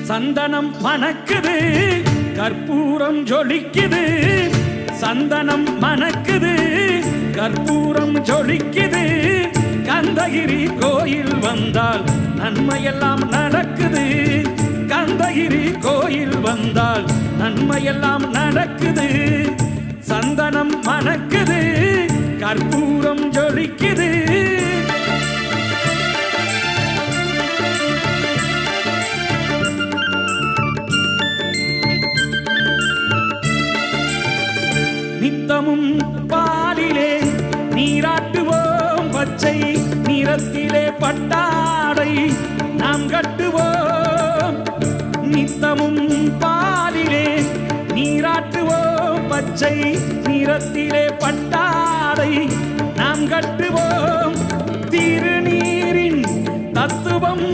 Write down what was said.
சந்தனம் மணக்குது கற்பூரம் ஜொலிக்குது சந்தனம் மணக்குது கற்பூரம் ஜொலிக்குது கந்தகிரி கோயில் வந்தால் நன்மையெல்லாம் நடக்குது கந்தகிரி கோயில் வந்தால் நன்மையெல்லாம் நடக்குது சந்தனம் மணக்குது கற்பூரம் ஜொலிக்குது நித்தமும் பாலிலே நீராட்டுவோம் பச்சை நிறத்திலே பட்டாடை நாம் கட்டுவோம் நித்தமும் பாலிலே நீராட்டுவோம் பச்சை நிறத்திலே பட்டாடை நாம் கட்டுவோம் திருநீரின் தத்துவம்